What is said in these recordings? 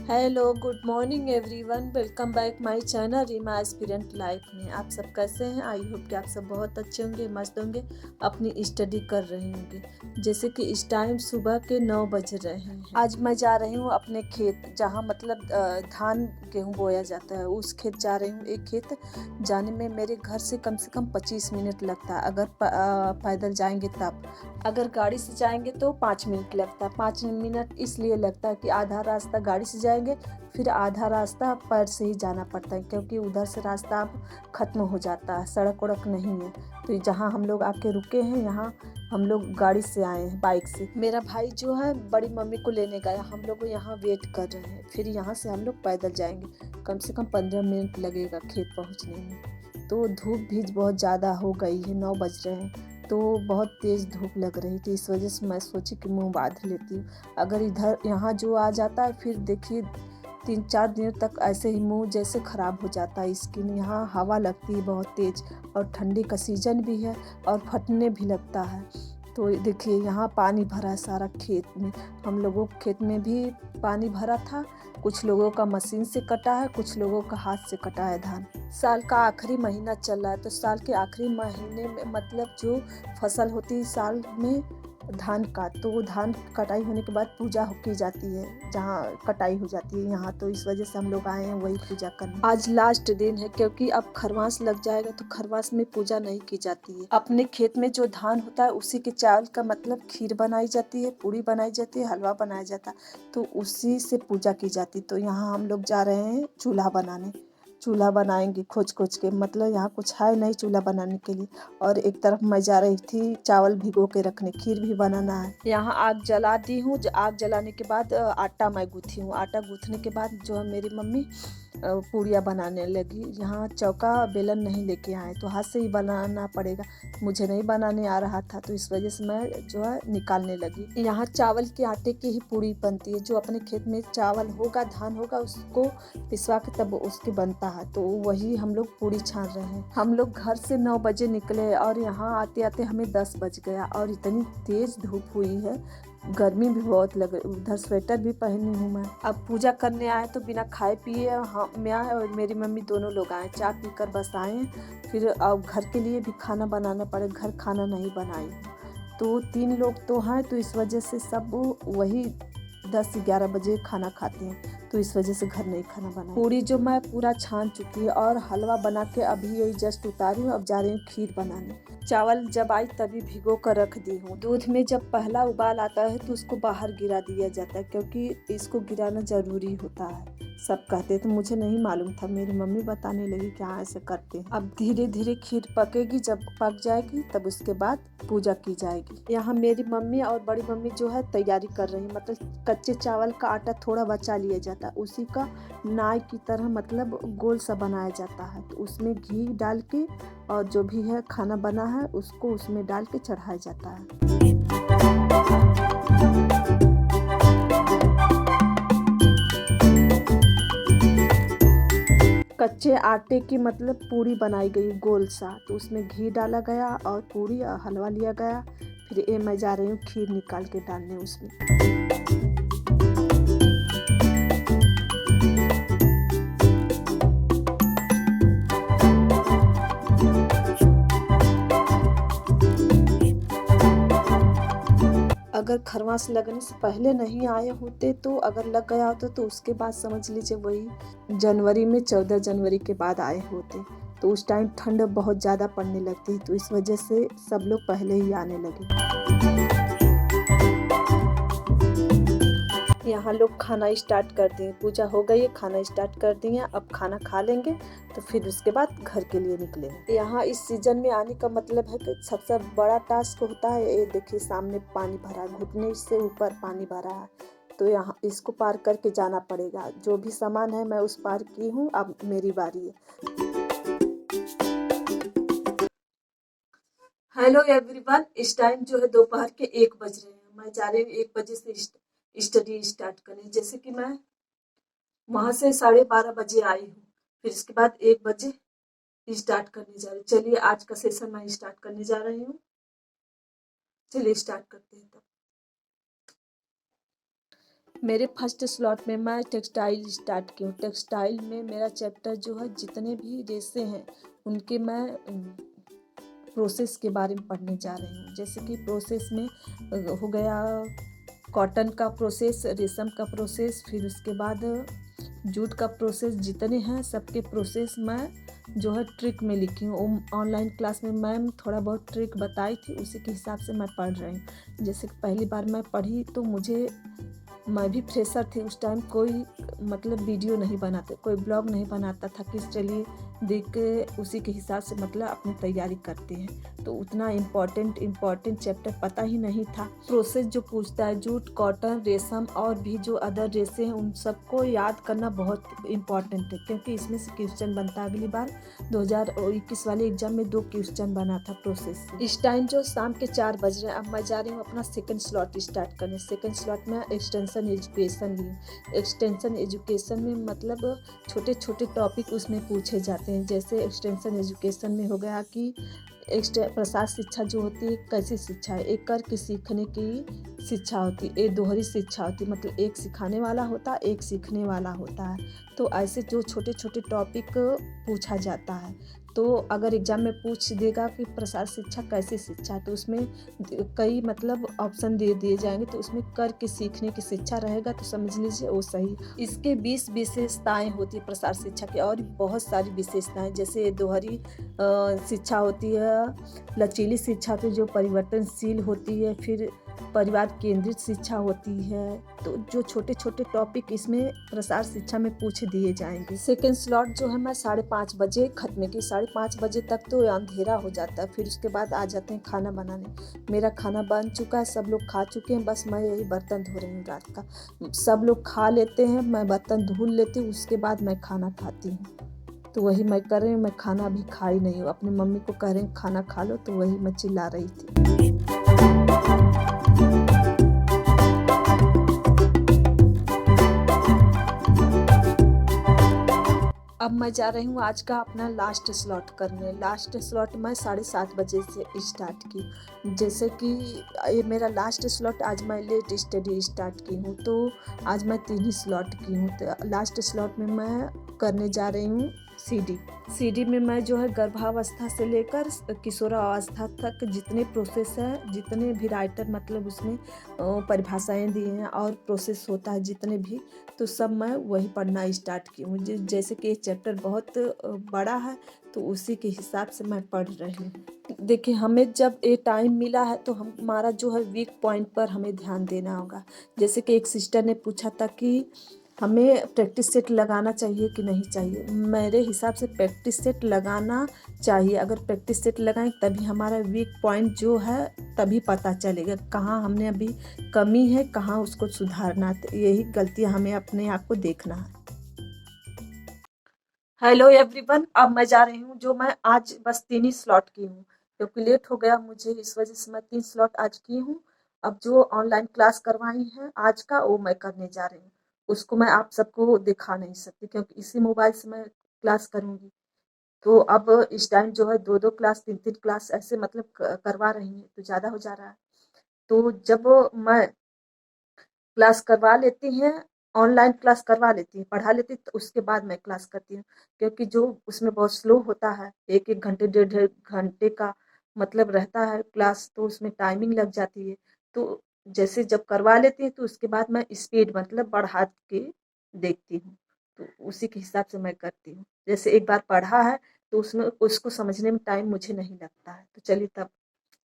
Hello good morning everyone, welcome back my channel Reema aspirant life में। आप सब कैसे हैं? आई होप कि आप सब बहुत अच्छे होंगे, मस्त होंगे, अपनी स्टडी कर रहे होंगे। जैसे कि इस टाइम सुबह के 9 बज रहे हैं। आज मैं जा रही हूँ अपने खेत, जहाँ मतलब धान गेहूँ बोया जाता है, उस खेत जा रही हूँ। एक खेत जाने में मेरे घर से कम 25 मिनट लगता है, अगर पैदल जाएंगे तब। अगर गाड़ी से जाएंगे तो 5 मिनट लगता है। 5 मिनट इसलिए लगता है कि आधा रास्ता गाड़ी से जाएंगे, फिर आधा रास्ता पैर से ही जाना पड़ता है, क्योंकि उधर से रास्ता अब ख़त्म हो जाता है, सड़क वड़क नहीं है। तो जहाँ हम लोग आके रुके हैं, यहाँ हम लोग गाड़ी से आए हैं, बाइक से। मेरा भाई जो है बड़ी मम्मी को लेने गया, हम लोग यहाँ वेट कर रहे हैं। फिर यहाँ से हम लोग पैदल जाएंगे, कम से कम 15 मिनट लगेगा खेत पहुँचने में। तो धूप भी बहुत ज़्यादा हो गई है, 9 बज रहे हैं, तो बहुत तेज़ धूप लग रही थी। इस वजह से मैं सोची कि मुंह बांध लेती हूँ। अगर इधर यहाँ जो आ जाता है, फिर देखिए 3-4 दिनों तक ऐसे ही मुंह जैसे ख़राब हो जाता है। स्किन, यहाँ हवा लगती है बहुत तेज़, और ठंडी का सीज़न भी है और फटने भी लगता है। तो देखिए यहाँ पानी भरा है सारा खेत में। हम लोगों के खेत में भी पानी भरा था। कुछ लोगों का मशीन से कटा है, कुछ लोगों का हाथ से कटा है धान। साल का आखिरी महीना चल रहा है, तो साल के आखिरी महीने में मतलब जो फसल होती है साल में धान का, तो वो धान कटाई होने के बाद पूजा की जाती है, जहाँ कटाई हो जाती है यहाँ। तो इस वजह से हम लोग आए हैं वही पूजा करने। आज लास्ट दिन है, क्योंकि अब खरवास लग जाएगा, तो खरवास में पूजा नहीं की जाती है। अपने खेत में जो धान होता है उसी के चावल का मतलब खीर बनाई जाती है, पूड़ी बनाई जाती है, हलवा बनाया जाता है, तो उसी से पूजा की जाती है। तो यहाँ हम लोग जा रहे हैं चूल्हा बनाने। चूल्हा बनाएंगे खोज खोज के, मतलब यहाँ कुछ है नहीं चूल्हा बनाने के लिए। और एक तरफ मैं जा रही थी चावल भिगो के रखने, खीर भी बनाना है। यहाँ आग जला दी हूँ। आग जलाने के बाद आटा मैं गूँथी हूँ। आटा गूँथने के बाद जो है मेरी मम्मी पूड़ियाँ बनाने लगी। यहाँ चौका बेलन नहीं लेके आए, तो हाथ से ही बनाना पड़ेगा। मुझे नहीं बनाने आ रहा था, तो इस वजह से मैं जो है निकालने लगी। यहाँ चावल के आटे की ही पूड़ी बनती है। जो अपने खेत में चावल होगा, धान होगा, उसको पिसवा के तब उसके बनता है, तो वही हम लोग पूड़ी छान रहे हैं। हम लोग घर से 9 बजे निकले और यहाँ आते आते हमें 10 बज गया, और इतनी तेज़ धूप हुई है, गर्मी भी बहुत लग रही। उधर स्वेटर भी पहनी हूँ मैं। अब पूजा करने आए तो बिना खाए पिए मैं और मेरी मम्मी दोनों लोग आए, चाय पीकर बस आए। फिर अब घर के लिए भी खाना बनाना पड़े, घर खाना नहीं बनाई। तो 3 लोग तो हैं, तो इस वजह से सब वही 10-11 बजे खाना खाते हैं, तो इस वजह से घर नहीं खाना बना। पूरी जो मैं पूरा छान चुकी है, और हलवा बना के अभी यही जस्ट उतारी हूँ। अब जा रही हूँ खीर बनाने। चावल जब आई तभी भिगो कर रख दी हूँ। दूध में जब पहला उबाल आता है तो उसको बाहर गिरा दिया जाता है, क्योंकि इसको गिराना ज़रूरी होता है, सब कहते हैं। तो मुझे नहीं मालूम था, मेरी मम्मी बताने लगी कि हाँ ऐसे करते हैं। अब धीरे धीरे खीर पकेगी, जब पक जाएगी तब उसके बाद पूजा की जाएगी। यहाँ मेरी मम्मी और बड़ी मम्मी जो है तैयारी कर रही है, मतलब कच्चे चावल का आटा थोड़ा बचा लिया जाता है, उसी का नाई की तरह मतलब गोल सा बनाया जाता है। तो उसमें घी डाल के, और जो भी है खाना बना है उसको उसमें डाल के चढ़ाया जाता है। कच्चे आटे की मतलब पूड़ी बनाई गई गोल सा, तो उसमें घी डाला गया और पूड़ी और हलवा लिया गया। फिर ये मैं जा रही हूँ खीर निकाल के डालने उसमें। अगर खरवास लगने से पहले नहीं आए होते, तो अगर लग गया होता तो उसके बाद समझ लीजिए वही जनवरी में, 14 जनवरी के बाद आए होते, तो उस टाइम ठंड बहुत ज़्यादा पड़ने लगती है, तो इस वजह से सब लोग पहले ही आने लगे। यहाँ लोग खाना स्टार्ट कर दिए, पूजा हो गई है, खाना स्टार्ट कर दिए। अब खाना खा लेंगे तो फिर उसके बाद घर के लिए निकलेंगे। यहाँ इस सीजन में आने का मतलब है कि सबसे बड़ा टास्क होता है, ये देखिए सामने पानी भरा है, घुटने से ऊपर पानी भरा है, तो यहाँ इसको पार करके जाना पड़ेगा। जो भी सामान है मैं उस पार की हूँ, अब मेरी बारी है। हेलो एवरीवन, इस टाइम जो है दोपहर के 1 बज रहे हैं। मैं जा रही हूँ 1 बजे से स्टडी स्टार्ट करने। जैसे कि मैं वहां से 12:30 बजे आई हूँ, फिर इसके बाद 1 बजे स्टार्ट करने जा रही हूँ। चलिए आज का सेशन मैं स्टार्ट करने जा रही हूँ। चलिए स्टार्ट करते हैं तब। मेरे फर्स्ट स्लॉट में मैं टेक्सटाइल स्टार्ट की हूँ। टेक्सटाइल में मेरा चैप्टर जो है जितने भी रेसे हैं उनके मैं प्रोसेस के बारे में पढ़ने जा रही हूँ। जैसे कि प्रोसेस में हो गया कॉटन का प्रोसेस, रेशम का प्रोसेस, फिर उसके बाद जूट का प्रोसेस, जितने हैं सबके प्रोसेस मैं जो है ट्रिक में लिखी हूँ। ऑनलाइन क्लास में मैम थोड़ा बहुत ट्रिक बताई थी, उसी के हिसाब से मैं पढ़ रही हूँ। जैसे कि पहली बार मैं पढ़ी तो मैं भी फ्रेशर थी उस टाइम, कोई मतलब वीडियो नहीं बनाते, कोई ब्लॉग नहीं बनाता था कि चलिए देख के उसी के हिसाब से मतलब अपनी तैयारी करते हैं। तो उतना इम्पॉर्टेंट चैप्टर पता ही नहीं था। प्रोसेस जो पूछता है जूट, कॉटन, रेशम और भी जो अदर रेसे हैं उन सबको याद करना बहुत इम्पॉर्टेंट है, क्योंकि इसमें से क्वेश्चन बनता है। अगली बार 2021 वाले एग्जाम में 2 क्वेश्चन बना था प्रोसेस से। इस टाइम जो शाम के 4 बज रहे हैं, अब मैं जा रही हूँ अपना सेकंड स्लॉट स्टार्ट करने। सेकंड स्लॉट में एक्सटेंशन एजुकेशन ली। एक्सटेंशन एजुकेशन में मतलब छोटे छोटे टॉपिक उसमें पूछे जाते हैं। जैसे एक्सटेंशन एजुकेशन में हो गया कि प्रसार शिक्षा जो होती है कैसी शिक्षा है, एक करके सीखने की शिक्षा होती है, एक दोहरी शिक्षा होती है, मतलब एक सिखाने वाला होता है, एक सीखने वाला होता है। तो ऐसे जो छोटे छोटे टॉपिक पूछा जाता है। तो अगर एग्जाम में पूछ देगा कि प्रसार शिक्षा कैसी शिक्षा है, तो उसमें कई मतलब ऑप्शन दे दिए जाएंगे, तो उसमें करके सीखने की शिक्षा रहेगा तो समझ लीजिए वो सही। इसके 20 विशेषताएं होती है प्रसार शिक्षा की, और बहुत सारी विशेषताएं, जैसे दोहरी शिक्षा होती है, लचीली शिक्षा तो जो परिवर्तनशील होती है, फिर परिवार केंद्रित शिक्षा होती है। तो जो छोटे छोटे टॉपिक इसमें प्रसार शिक्षा में पूछ दिए जाएंगे। सेकेंड स्लॉट जो है मैं 5:30 बजे खत्म की। 5:30 बजे तक तो अंधेरा हो जाता है, फिर उसके बाद आ जाते हैं खाना बनाने। मेरा खाना बन चुका है, सब लोग खा चुके हैं, बस मैं यही बर्तन धो रही हूँ रात का। सब लोग खा लेते हैं, मैं बर्तन धुल लेती हूँ, उसके बाद मैं खाना खाती हूँ। तो वही मैं कर रही हूँ। मैं खाना अभी खा ही नहीं हूँ, अपनी मम्मी को कह रही हूँ खाना खा लो, तो वही मैं चिल्ला रही थी। अब मैं जा रही हूँ आज का अपना लास्ट स्लॉट करने। लास्ट स्लॉट मैं 7:30 बजे से स्टार्ट की। जैसे कि ये मेरा लास्ट स्लॉट, आज मैं लेट स्टडी स्टार्ट की हूँ, तो आज मैं 3 ही स्लॉट की हूँ। तो लास्ट स्लॉट में मैं करने जा रही हूँ सीडी में मैं जो है गर्भावस्था से लेकर किशोरावस्था तक जितने प्रोसेस है, जितने भी राइटर मतलब उसमें परिभाषाएं दी हैं और प्रोसेस होता है जितने भी, तो सब मैं वही पढ़ना स्टार्ट की हूँ। जैसे कि चैप्टर बहुत बड़ा है, तो उसी के हिसाब से मैं पढ़ रही हूँ। देखिए, हमें जब ये टाइम मिला है तो हमारा जो है वीक पॉइंट पर हमें ध्यान देना होगा। जैसे कि एक सिस्टर ने पूछा था कि हमें प्रैक्टिस सेट लगाना चाहिए कि नहीं चाहिए। मेरे हिसाब से प्रैक्टिस सेट लगाना चाहिए। अगर प्रैक्टिस सेट लगाएं तभी हमारा वीक पॉइंट जो है तभी पता चलेगा कहाँ हमने अभी कमी है, कहाँ उसको सुधारना। यही गलतियाँ हमें अपने आप को देखना है। हेलो एवरीवन, अब मैं जा रही हूँ। जो मैं आज बस 3 ही स्लॉट की हूँ, क्योंकि लेट हो गया मुझे, इस वजह से मैं 3 स्लॉट आज की हूँ। अब जो ऑनलाइन क्लास करवाई है आज का, वो मैं करने जा रही हूँ। उसको मैं आप सबको दिखा नहीं सकती, क्योंकि इसी मोबाइल से मैं क्लास करूँगी। तो अब इस टाइम जो है 2-2 क्लास, 3-3 क्लास ऐसे मतलब करवा रही हैं, तो ज़्यादा हो जा रहा है। तो जब मैं क्लास करवा लेती हैं, ऑनलाइन क्लास करवा लेती हैं, पढ़ा लेती हैं, तो उसके बाद मैं क्लास करती हूँ। क्योंकि जो उसमें बहुत स्लो होता है, 1-1 घंटे, डेढ़-डेढ़ घंटे का मतलब रहता है क्लास, तो उसमें टाइमिंग लग जाती है। तो जैसे जब करवा लेती हैं, तो उसके बाद मैं स्पीड मतलब बढ़ा के देखती हूँ। तो उसी के हिसाब से मैं करती हूँ। जैसे एक बार पढ़ा है, तो उसमें उसको समझने में टाइम मुझे नहीं लगता है। तो चलिए तब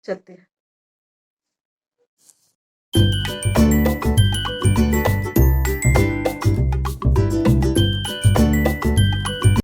चलते हैं।